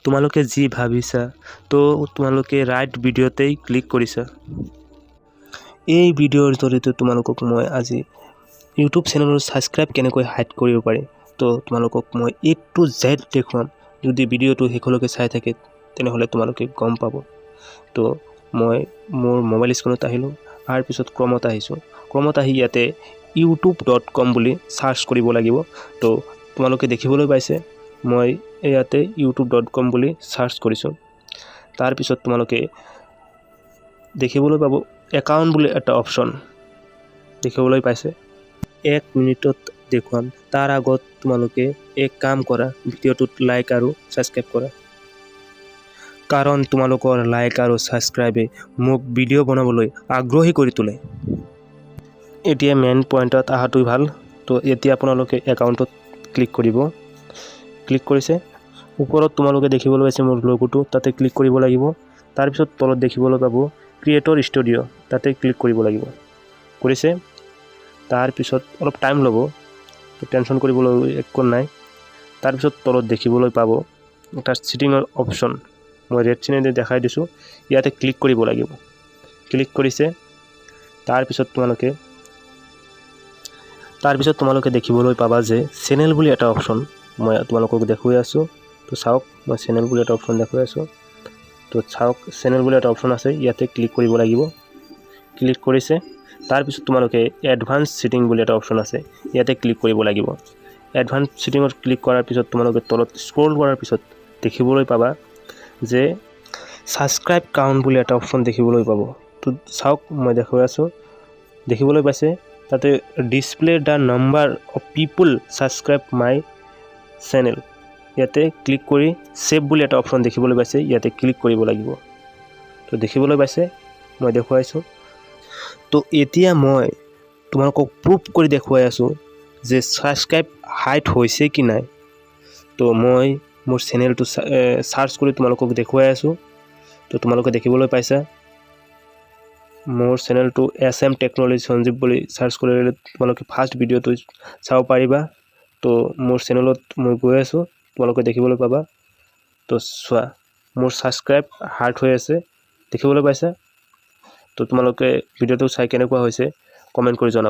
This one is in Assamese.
তোমালোকে যি ভাবিছা তো তোমালোকে ৰাইট ভিডিঅ'তেই ক্লিক কৰিছা। এই ভিডিঅ'ৰ জৰিয়তে তোমালোকক মই আজি ইউটিউব চেনেলৰ ছাবস্ক্ৰাইব কেনেকৈ হাইড কৰিব পাৰি তো তোমালোকক মই A to Z দেখুৱাম। যদি ভিডিঅ'টো শেষলৈকে চাই থাকে তেনেহ'লে তোমালোকে গম পাব। তো মই মোৰ মোবাইল স্ক্ৰীনত আহিলোঁ, তাৰ পিছত ক্ৰমত আহিছোঁ। ক্ৰমত আহি ইয়াতে youtube.com বুলি চাৰ্চ কৰিব লাগিব। তো তোমালোকে দেখিবলৈ পাইছে মই ইয়াতে youtube.com বুলি চাৰ্চ কৰিছোঁ। তাৰপিছত তোমালোকে দেখিবলৈ পাব একাউণ্ট বুলি এটা অপশ্যন দেখিবলৈ পাইছে। 1 মিনিটত দেখুৱাম। তাৰ আগত তোমালোকে এক কাম কৰা, ভিডিঅ'টোত লাইক আৰু ছাবস্ক্ৰাইব কৰা, কাৰণ তোমালোকৰ লাইক আৰু ছাবস্ক্ৰাইবে মোক ভিডিঅ' বনাবলৈ আগ্ৰহী কৰি তোলে। এতিয়া মেইন পইণ্টত অহাটোই ভাল। তো এতিয়া আপোনালোকে একাউণ্টত ক্লিক কৰিব। ক্লিক কৰিছে, ওপৰত তোমালোকে দেখিবলৈ পাইছে মোৰ লগোটো, তাতে ক্লিক কৰিব লাগিব। তাৰপিছত তলত দেখিবলৈ পাব ক্ৰিয়েটৰ ষ্টুডিঅ', তাতে ক্লিক কৰিব লাগিব। কৰিছে, তাৰপিছত অলপ টাইম ল'ব, টেনশ্যন কৰিবলৈ একো নাই। তাৰপিছত তলত দেখিবলৈ পাব এটা ছেটিঙৰ অপশ্যন, মই ৰেড চিনেদি দেখাই দিছোঁ, ইয়াতে ক্লিক কৰিব লাগিব। ক্লিক কৰিছে, তাৰপিছত তোমালোকে দেখিবলৈ পাবা যে চেনেল বুলি এটা অপশ্যন মই তোমালোকক দেখুৱাই আছোঁ। তো চাওক, মই চেনেল বুলি এটা অপশ্যন দেখুৱাই আছোঁ। তো চাওক, চেনেল বুলি এটা অপশ্যন আছে, ইয়াতে ক্লিক কৰিব লাগিব। ক্লিক কৰিছে, তাৰপিছত তোমালোকে এডভান্স ছেটিং বুলি এটা অপশ্যন আছে, ইয়াতে ক্লিক কৰিব লাগিব। এডভান্স ছেটিঙত ক্লিক কৰাৰ পিছত তোমালোকে তলত স্ক্ৰল কৰাৰ পিছত দেখিবলৈ পাবা যে ছাবস্ক্ৰাইব কাউণ্ট বুলি এটা অপশ্যন দেখিবলৈ পাব। তো চাওক, মই দেখুৱাই আছোঁ, দেখিবলৈ পাইছে তাতে display the number of people subscribe my channel, ইয়াতে ক্লিক কৰি ছেভ বুলি এটা অপশ্যন দেখিবলৈ পাইছে, ইয়াতে ক্লিক কৰিব লাগিব। তো দেখিবলৈ পাইছে মই দেখুৱাইছোঁ। তো এতিয়া মই তোমালোকক প্ৰুফ কৰি দেখুৱাই আছোঁ যে ছাবস্ক্ৰাইব হাইড হৈছে কি নাই। তো মই মোৰ চেনেলটো চাৰ্চ কৰি তোমালোকক দেখুৱাই আছোঁ। তো তোমালোকে দেখিবলৈ পাইছা মোৰ চেনেলটো SM টেকন'লজি সঞ্জীৱ বুলি চাৰ্চ কৰিলে তোমালোকে ফাৰ্ষ্ট ভিডিঅ'টো চাব পাৰিবা। তো মোৰ চেনেলত মই গৈ আছোঁ, তোমালোকে দেখিবলৈ পাবা। তো চোৱা, মোৰ ছাবস্ক্ৰাইব হাৰ্ড হৈ আছে, দেখিবলৈ পাইছা। তো তোমালোকে ভিডিঅ'টো চাই কেনেকুৱা হৈছে কমেণ্ট কৰি জনাব।